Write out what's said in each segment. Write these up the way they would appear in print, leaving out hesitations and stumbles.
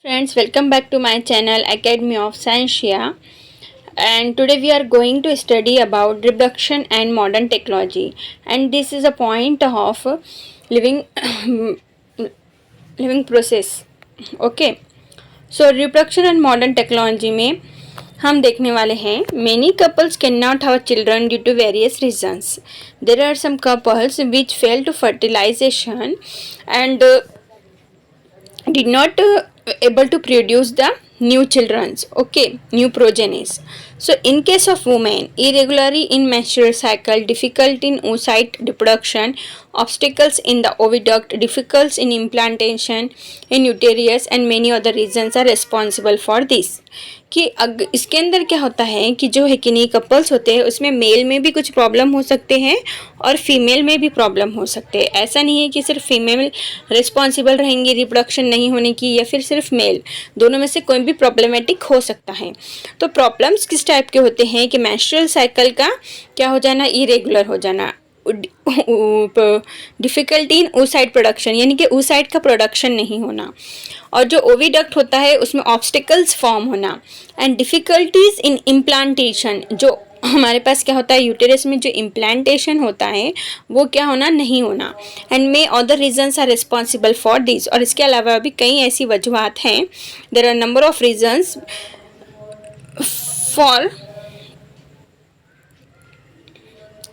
Friends, welcome back to my channel Academy of Scientia, and today we are going to study about reproduction and modern technology, and this is a point of living living process. Okay, so reproduction and modern technology में हम देखने वाले हैं many couples cannot have children due to various reasons. There are some couples which fail to fertilization and did not able to produce the new children's, okay, new progenies. So in case of women, irregularity in menstrual cycle, difficulty in oocyte reproduction, obstacles in the oviduct, difficulties in implantation in uterus and many other reasons are responsible for this. कि इसके अंदर क्या होता है कि जो है कि नहीं कपल्स होते हैं उसमें मेल में भी कुछ प्रॉब्लम हो सकते हैं और फीमेल में भी प्रॉब्लम हो सकते हैं. ऐसा नहीं है कि सिर्फ फीमेल रिस्पॉन्सिबल रहेंगी रिप्रोडक्शन नहीं होने की या फिर सिर्फ मेल, दोनों में से कोई भी प्रॉब्लमेटिक हो सकता है. तो प्रॉब्लम्स किस टाइप के होते हैं कि मेंस्ट्रुअल साइकिल का क्या हो जाना, इरेगुलर हो जाना, डिफ़िकल्टी इन oocyte प्रोडक्शन यानी कि oocyte का प्रोडक्शन नहीं होना, और जो ओविडक्ट होता है उसमें ऑब्स्टिकल्स फॉर्म होना, एंड डिफ़िकल्टीज इन इम्प्लांटेशन, जो हमारे पास क्या होता है यूटेरस में जो इम्प्लांटेशन होता है वो क्या होना, नहीं होना, and may other reasons are responsible for this. और इसके अलावा भी कई ऐसी वजूहत हैं. There are number of reasons for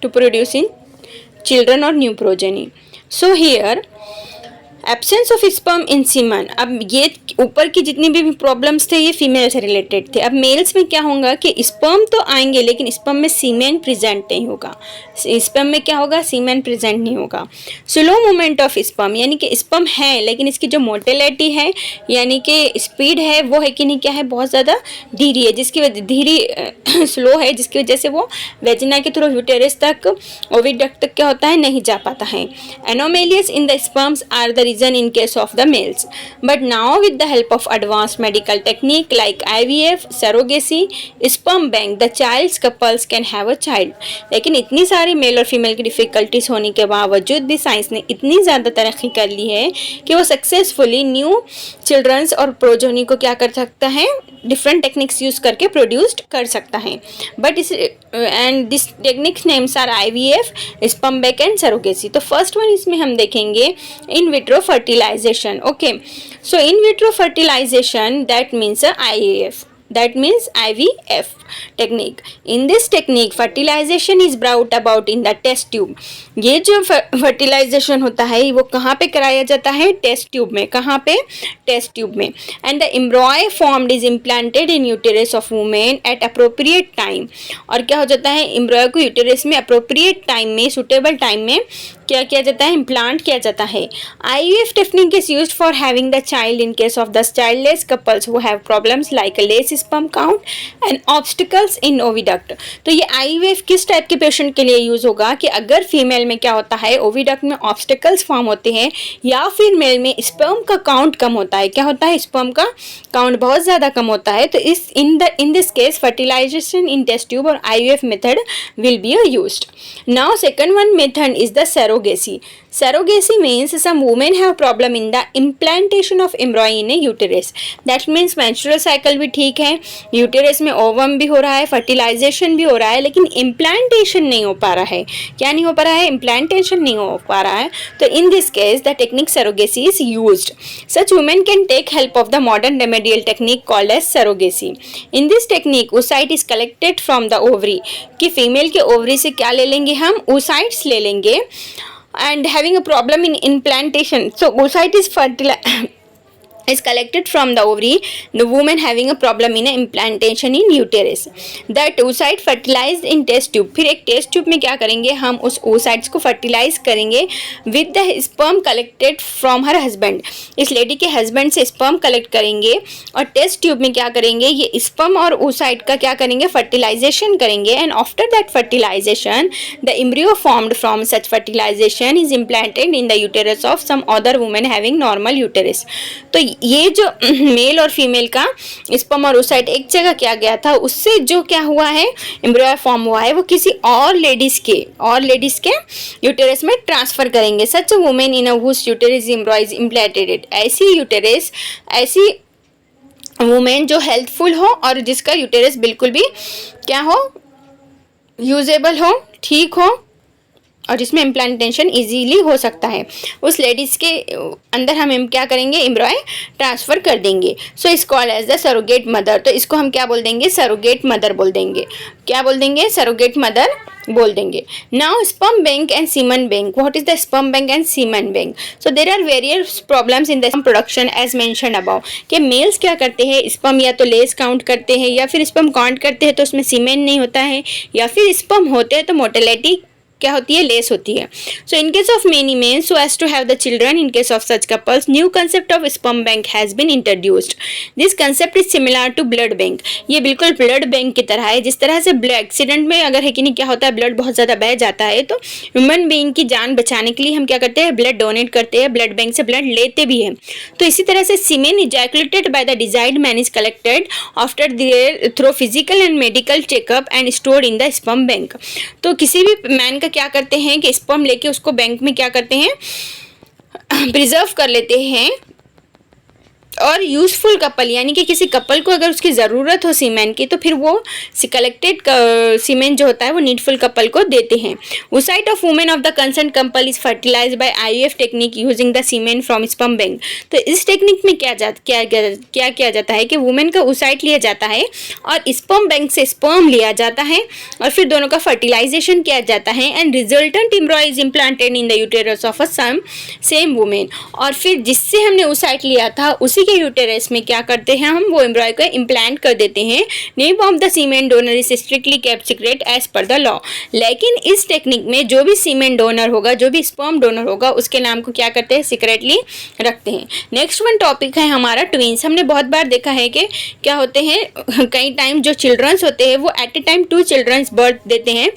to produce in children or new progeny. So here absence of sperm in semen. अब ये ऊपर की जितनी भी प्रॉब्लम्स थे ये फीमेल से रिलेटेड थे. अब मेल्स में क्या होगा कि स्पर्म तो आएंगे लेकिन स्पर्म में सीमेन प्रेजेंट नहीं होगा. स्पर्म में क्या होगा, सीमेन प्रेजेंट नहीं होगा. स्लो मूवमेंट ऑफ स्पर्म यानी कि स्पर्म है लेकिन इसकी जो मोटिलिटी है यानी कि स्पीड है वो है कि नहीं, क्या है, बहुत ज़्यादा धीरे है, जिसकी वजह धीरे स्लो है, जिसकी वजह से वो वेजिना के थ्रू यूटेरस तक, ओविडक्ट तक क्या होता है, नहीं जा पाता है. Anomalies in the sperms are the reason in case of the males. But now with the help of advanced medical technique like IVF, surrogacy, sperm bank, the child's couples can have a child. लेकिन इतनी सारी mail और female की difficulties होने के बावजूद भी science ने इतनी ज़्यादा तरक्की कर ली है कि वो सक्सेसफुली न्यू चिल्ड्रंस और प्रोजोनी को क्या कर सकता है, डिफरेंट टेक्निक्स यूज़ करके प्रोड्यूस्ड कर सकता है. बट इस and this techniques names are IVF, sperm bank and surrogacy. तो फर्स्ट वन इसमें हम देखेंगे in vitro fertilization. Okay, so in vitro fertilization, that means IAF, that means IVF technique. In this technique fertilization is brought about in the test tube. ये जो fertilization होता है वो कहाँ पे कराया जाता है, टेस्ट ट्यूब में. कहाँ पे, टेस्ट ट्यूब में. and the embryo formed is implanted in uterus of woman at appropriate time. और क्या हो जाता है, एम्ब्रॉय को यूटेरस में अप्रोप्रिएट टाइम में, सुटेबल टाइम में क्या किया जाता है, इम्प्लांट किया जाता है. IVF technique is used for having the child in case of the childless couples who have problems like a less sperm count and obstacles in oviduct. तो ये IVF किस टाइप के पेशेंट के लिए यूज होगा कि अगर फीमेल में क्या होता है, ओविडक्ट में ऑब्स्टिकल्स फॉर्म होते हैं या फिर मेल में स्पर्म का काउंट कम होता है. क्या होता है, स्पर्म का काउंट बहुत ज़्यादा कम होता है. तो इस in this case fertilization in test tube और IVF method will be used. Now second one method is the surrogacy. Surrogacy means some women have problem in the implantation of embryo in a uterus. That means menstrual cycle भी ठीक है, uterus में ovum भी हो रहा है, fertilisation भी हो रहा है, लेकिन इम्प्लांटेशन नहीं हो पा रहा है. क्या नहीं हो पा रहा है, इम्प्लांटेशन नहीं हो पा रहा है. तो इन this case the technique surrogacy is used. Such women can take help of the modern remedial technique called as surrogacy. In this technique oocyte is collected from the ovary. कि फीमेल के ovary से क्या ले लेंगे हम, oocytes ले लेंगे. And having a problem in implantation, so oocyte is collected from the ovary, the woman having a problem in implantation in uterus. That oocyte fertilized in test tube. फिर एक टेस्ट ट्यूब में क्या करेंगे हम, उस oocytes को fertilise करेंगे with the sperm collected from her husband. इस लेडी के हस्बैंड से स्पर्म कलेक्ट करेंगे और टेस्ट ट्यूब में क्या करेंगे, ये स्पर्म और oocyte का क्या करेंगे, फर्टिलाइजेशन करेंगे. And after that fertilization the embryo formed from such fertilization is implanted in the uterus of some other woman having normal uterus. तो ये जो मेल और फीमेल का स्पर्म और oocyte एक जगह किया गया था, उससे जो क्या हुआ है, एम्ब्रॉय फॉर्म हुआ है, वो किसी और लेडीज के यूटेरस में ट्रांसफर करेंगे. Such women in whose uterus embryo is implanted. ऐसी यूटेरस, ऐसी वुमेन जो हेल्थफुल हो और जिसका यूटेरस बिल्कुल भी क्या हो, यूजेबल हो, ठीक हो, और जिसमें इम्प्लांटेशन इजीली हो सकता है, उस लेडीज़ के अंदर हम क्या करेंगे, एम्ब्रॉय ट्रांसफ़र कर देंगे। So is called as the surrogate mother. तो इसको हम क्या बोल देंगे, सरोगेट मदर बोल देंगे। क्या बोल देंगे, सरोगेट मदर बोल देंगे। Now sperm bank and semen bank, what is the sperm bank and semen bank? So there are various problems in the production as mentioned above, कि मेल्स क्या करते हैं, स्पर्म या तो लेस काउंट करते हैं, या फिर स्पर्म काउंट करते हैं तो उसमें सीमेन नहीं होता है, या फिर स्पर्म होते हैं तो मोर्टेलिटी क्या होती है, लेस होती है। So in case of many men so as to have the children, in case of such couples new concept of sperm bank has been introduced. This concept is similar to blood bank. ये बिल्कुल blood bank की तरह है। जिस तरह से blood accident में अगर है कि नहीं क्या होता है, ब्लड बहुत ज़्यादा बह जाता है, तो ह्यूमन बीइंग की जान बचाने के लिए हम क्या करते हैं, ब्लड डोनेट करते हैं, ब्लड बैंक से ब्लड लेते भी हैं। तो इसी तरह से semen ejaculated by the desired man is collected after their through physical and medical checkup and stored in the sperm bank. तो किसी भी मैन का क्या करते हैं कि स्पर्म लेके उसको बैंक में क्या करते हैं, प्रिजर्व कर लेते हैं। और यूजफुल कपल यानी कि किसी कपल को अगर उसकी ज़रूरत हो सीमेन की, तो फिर वो कलेक्टेड सीमेन जो होता है वो नीडफुल कपल को देते हैं। Oocyte of women of the concern couple is fertilize by IVF technique using the semen from sperm bank. तो इस टेक्निक में क्या किया जाता है कि वुमेन का ओसाइट लिया जाता है और स्पर्म बैंक से स्पर्म लिया जाता है, और फिर दोनों का फर्टिलाइजेशन किया जाता है, and resultant एम्ब्रॉय is implanted in the uterus of a same women. और फिर जिससे हमने ओसाइट लिया था उसी के यूटेरस में क्या करते हैं, हम वो एम्ब्रॉय को इम्प्लांट कर देते हैं। Name of the semen donor is strictly kept secret as per the law. लेकिन इस टेक्निक में जो भी सीमेन डोनर होगा, जो भी स्पर्म डोनर होगा, उसके नाम को क्या करते हैं, सीक्रेटली रखते हैं। नेक्स्ट वन टॉपिक है हमारा ट्विंस। हमने बहुत बार देखा है कि क्या होते हैं, कई टाइम जो चिल्ड्रंस होते हैं वो at a time 2 childrens birth देते हैं,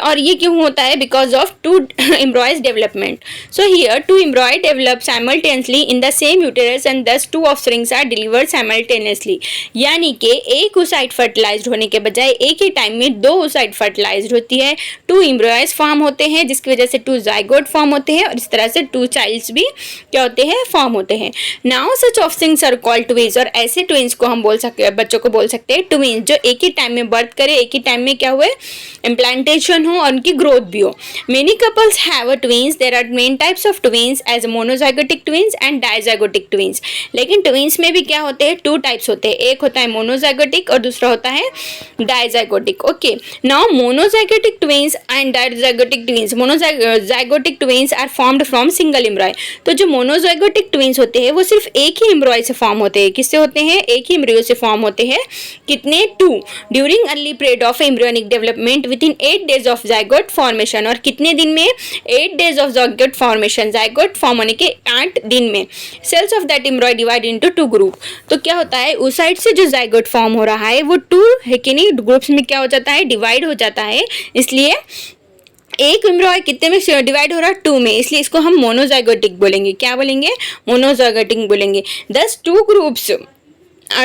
और ये क्यों होता है, because of 2 embryos development. So here 2 embryo develop simultaneously in the same uterus and these 2 offsprings are delivered simultaneously. यानी कि एक ओसाइट फर्टिलाइज्ड होने के बजाय एक ही टाइम में 2 ओसाइट फर्टिलाइज्ड होती है, 2 एम्ब्रॉयज फॉर्म होते हैं, जिसकी वजह से 2 जाइगोट फॉर्म होते हैं, और इस तरह से 2 चाइल्ड्स भी क्या होते हैं, फॉर्म होते हैं। Now such offsprings are called twins, और ऐसे ट्विंस को हम बोल सकते हैं, बच्चों को बोल सकते हैं ट्विंस, जो एक ही टाइम में बर्थ करे, एक ही टाइम में क्या हुए, इम्प्लांटेशन हो और उनकी ग्रोथ भी हो। Many couples have a twins. There are main types of twins as monozygotic twins and dizygotic twins. लेकिन ट्विंस में भी क्या होते हैं, 2 टाइप्स होते हैं, एक होता है मोनोजाइगोटिक और दूसरा होता है dizygotic. Okay, now monozygotic twins and dizygotic twins, monozygotic twins are formed from single embryo. तो जो मोनोजाइगोटिक ट्विंस होते हैं वो सिर्फ एक ही एम्ब्रॉय से फॉर्म होते हैं। किससे होते हैं, एक ही एम्ब्रियो से फॉर्म होते हैं। कितने, 2। During early period of embryonic development within 8 days of zygote formation. और कितने दिन में, 8 days of zygote formation, zygote form होने के 8 दिन में। Cells of that embryo divide into 2 group. तो क्या होता है, उस साइड से जो जाइगोट फॉर्म हो रहा है वो 2 है कि नहीं, ग्रुप्स में क्या हो जाता है, डिवाइड हो जाता है। इसलिए एक एम्ब्रॉय कितने में डिवाइड हो रहा है, 2 में, इसलिए इसको हम मोनोजाइगोटिक बोलेंगे। क्या बोलेंगे, मोनोजाइगोटिक बोलेंगे। दस 2 groups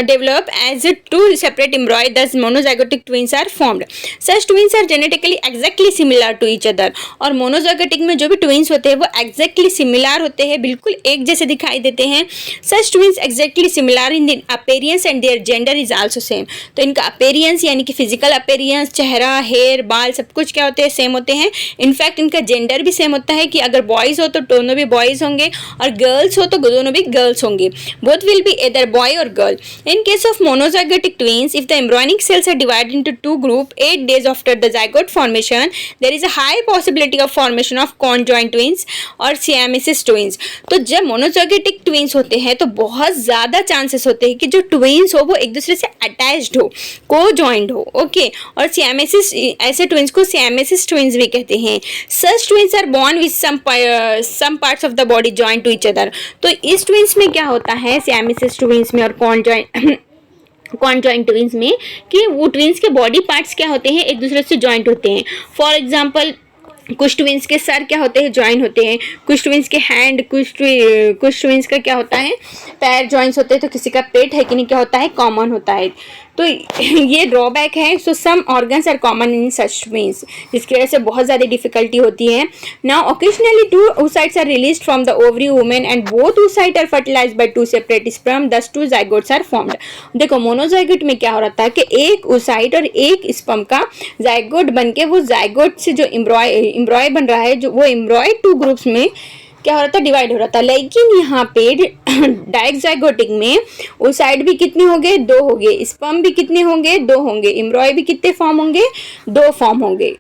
develop as 2 separate embryo, thus monozygotic twins are formed. Such twins are genetically exactly similar to each other. और monozygotic में जो भी twins होते हैं वो exactly similar होते हैं, बिल्कुल एक जैसे दिखाई देते हैं। Such twins exactly similar in their appearance and their gender is also same. तो इनका appearance यानी कि physical appearance, चेहरा, hair, बाल, सब कुछ क्या होते हैं, सेम होते हैं। इनफैक्ट इनका जेंडर भी सेम होता है कि अगर बॉयज़ हो तो दोनों भी बॉयज़ होंगे, और गर्ल्स हो तो दोनों भी गर्ल्स होंगे। Both will be either boy और girl. In case of monozygotic twins, if the embryonic cells are divided into 2 groups 8 days after the zygote formation, there is a high possibility of formation of conjoined twins और siamese twins. तो जब monozygotic twins होते हैं तो बहुत ज़्यादा chances होते हैं कि जो twins हो वो एक दूसरे से attached हो, co-joined हो, ओके। और siamese, ऐसे twins को siamese twins भी कहते हैं। Such twins are born with some parts of the body joined to each other. तो इस twins में क्या होता है, siamese twins में और कॉन्जॉइंट ट्विंस में, कि वो ट्विंस के बॉडी पार्ट्स क्या होते हैं, एक दूसरे से जॉइंट होते हैं। फॉर एग्जांपल कुछ ट्विंस के सर क्या होते हैं, ज्वाइन होते हैं, कुछ ट्विंस के हैंड, कुछ ट्विंस का क्या होता है, पैर ज्वाइंट्स होते हैं, तो किसी का पेट है कि नहीं क्या होता है, कॉमन होता है। तो ये ड्रॉबैक है। So some organs are common in such twins, जिसकी वजह से बहुत ज़्यादा डिफिकल्टी होती है। Now occasionally two oocytes are release from the ovary women and both oocyte are fertilized by two separate sperm, thus two zygotes are formed. देखो monozygote में क्या हो रहा था कि एक oocyte और एक स्पर्म का जाइगोट बन के वो जाइगोट से जो एम्ब्रॉय बन रहा है, जो वो एम्ब्रॉय टू ग्रुप्स में क्या हो रहा था, डिवाइड हो रहा था। लेकिन यहाँ पे डायग्जाइगोटिक में oocyte भी कितने होंगे, 2 होंगे, स्पर्म भी कितने होंगे, 2 होंगे, एम्ब्रॉय भी कितने फॉर्म होंगे, 2 फॉर्म होंगे,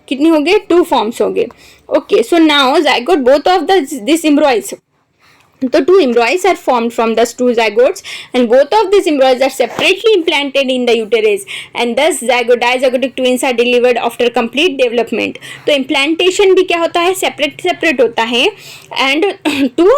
कितने होंगे, 2 फॉर्म्स होंगे। Okay, so now zygote both of this embryos, तो 2 embryos are formed from the 2 zygotes and both of these embryos are separately implanted in the uterus and thus dizygotic twins are delivered after complete development। तो implantation भी क्या होता है, separate होता है and 2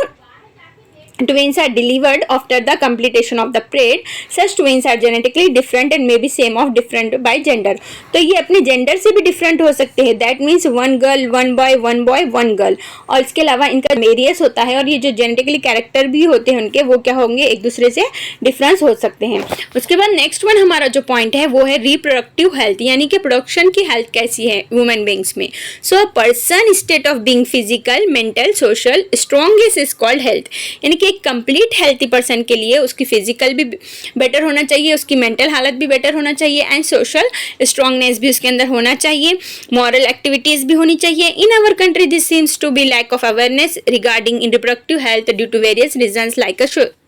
twins are delivered after the completion of the period। such twins are genetically different and may be same of different by gender। तो ये अपने जेंडर से भी डिफरेंट हो सकते हैं, that means 1 girl 1 boy 1 boy 1 girl. और इसके अलावा इनका वेरियस होता है और ये जो जेनेटिकली कैरेक्टर भी होते हैं उनके, वो क्या होंगे, एक दूसरे से डिफरेंस हो सकते हैं। उसके बाद नेक्स्ट वन हमारा जो पॉइंट है वो है रिप्रोडक्टिव हेल्थ, यानी कि प्रोडक्शन की हेल्थ कैसी है ह्यूमन बींग्स में। So person state of being physical mental social strongest is called health, यानी कि एक कंप्लीट हेल्थी पर्सन के लिए उसकी फिजिकल भी बेटर होना चाहिए, उसकी मेंटल हालत भी बेटर होना चाहिए एंड सोशल स्ट्रॉन्गनेस भी उसके अंदर होना चाहिए, मॉरल एक्टिविटीज भी होनी चाहिए। In our country this seems to be lack of awareness regarding reproductive health due to various reasons like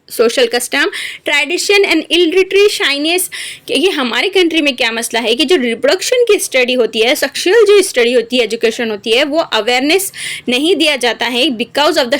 social custom tradition and illiteracy shyness. ये हमारे कंट्री में क्या मसला है कि जो रिप्रोडक्शन की स्टडी होती है, सेक्सुअल जो स्टडी होती है, एजुकेशन होती है, वो अवेयरनेस नहीं दिया जाता है because of the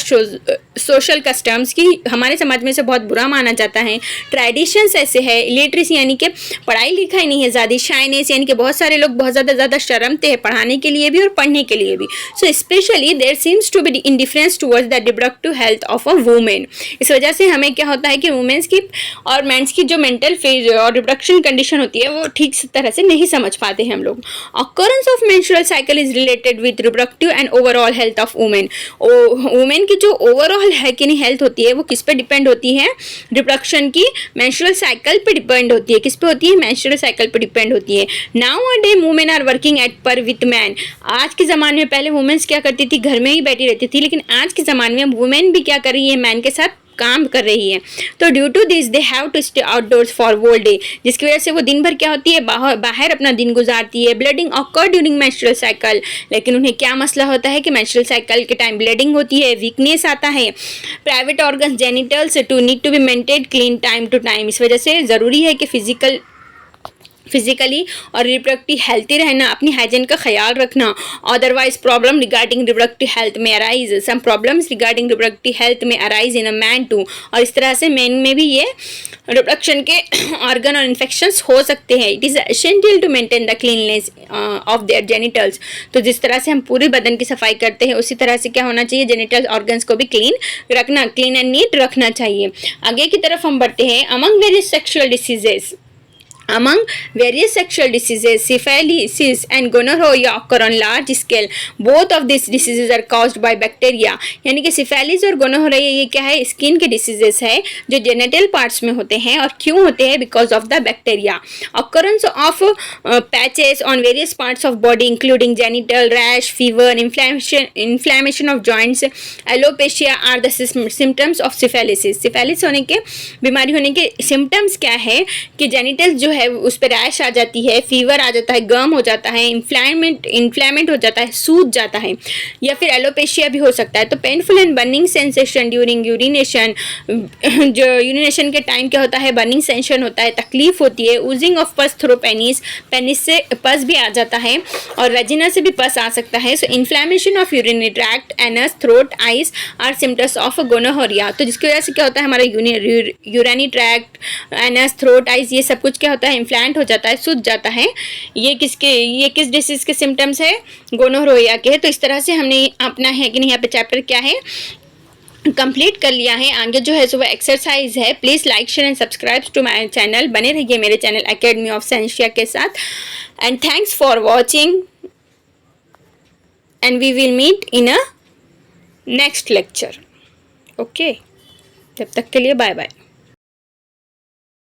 social customs की हमारे समाज में से बहुत बुरा माना जाता है। ट्रेडिशंस ऐसे है, इलिटरेसी यानी कि पढ़ाई लिखाई नहीं है ज़्यादा, शाइनेस यानी कि बहुत सारे लोग बहुत ज़्यादा शर्मते हैं पढ़ाने के लिए भी और पढ़ने के लिए भी। So specially there seems to be indifference towards the reproductive health of a women. इस वजह से हमें क्या होता है कि वुमेन्स की और मेंस की जो मेंटल फेज और रिप्रोडक्शन कंडीशन होती है वो ठीक तरह से नहीं समझ पाते हैं हम लोग। Occurrence of menstrual cycle is related with reproductive and overall health of women. Women की जो ओवरऑल है कि नहीं हेल्थ होती है वो किस पे डिपेंड होती है, रिप्रोडक्शन की मेंस्ट्रुअल साइकिल पे डिपेंड होती है। किस पे होती है, मेंस्ट्रुअल साइकिल पे डिपेंड होती है। Now a day women are working at par with man. आज के ज़माने में पहले वुमेन्स क्या करती थी, घर में ही बैठी रहती थी, लेकिन आज के ज़माने में वुमेन भी क्या कर रही है, मैन के साथ काम कर रही है। तो due to this they have to stay outdoors for whole day, जिसकी वजह से वो दिन भर क्या होती है, बाहर अपना दिन गुजारती है। Bleeding occur during menstrual cycle, लेकिन उन्हें क्या मसला होता है कि मेंस्ट्रुअल साइकिल के टाइम ब्लीडिंग होती है, वीकनेस आता है। Private organs genitals to need to be maintain clean time to time. इस वजह से ज़रूरी है कि फिजिकली और रिप्रोडक्टिव हेल्थी रहना, अपनी हाइजीन का ख्याल रखना। Otherwise problem regarding reproductive health में arise, some problems regarding reproductive health में arise in a man too. और इस तरह से मैन में भी ये रिप्रोडक्शन के ऑर्गन और इन्फेक्शंस हो सकते हैं। It is essential to maintain the cleanness of their genitals. तो जिस तरह से हम पूरे बदन की सफाई करते हैं उसी तरह से क्या होना चाहिए, जेनिटल ऑर्गन्स को भी क्लीन एंड नीट रखना चाहिए। आगे की तरफ हम बढ़ते हैं। Among various sexual diseases, Among various sexual diseases, syphilis and gonorrhea occur on large scale. Both of these diseases are caused by bacteria. यानी कि सिफेलिस और गोनोरिया ये क्या है, स्किन के डिसीजेस है जो जेनिटल पार्ट्स में होते हैं। और क्यों होते हैं, because of the bacteria. Occurrence of patches on various parts of body including genital, rash, fever, inflammation of joints, alopecia are the symptoms of syphilis। Syphilis होने के बीमारी होने के सिम्टम्स क्या है कि जेनिटल जो है उस पर रैश आ जाती है, फीवर आ जाता है, गर्म हो जाता है, इन्फ्लेमेंट हो जाता है, सूज जाता है, या फिर एलोपेशिया भी हो सकता है। तो painful and burning sensation during urination, जो यूरिनेशन के टाइम क्या होता है, बर्निंग सेंसेशन होता है, तकलीफ होती है। ऊजिंग ऑफ पस थ्रू पेनिस, पेनिस से पस भी आ जाता है और रेजिना से भी पस आ सकता है। So inflammation of urinary tract, anus, throat, eyes are symptoms of gonorrhoea. तो जिसकी वजह से क्या होता है, हमारा urinary tract, anus, throat, eyes, ये सब कुछ क्या होता है, इन्फ्लेंट हो जाता है, सूज जाता है। ये किस डिसीज के सिम्टम्स है, गोनोरिया के। तो इस तरह से हमने अपना है कि नहीं यहाँ पे चैप्टर क्या है कंप्लीट कर लिया है। आगे जो है सो वो एक्सरसाइज है। Please like share and subscribe to my channel. बने रहिए मेरे चैनल एकेडमी ऑफ साइंसिया के साथ। And thanks for watching. and we will meet in a next lecture. Okay, तब तक के लिए बाय बाय.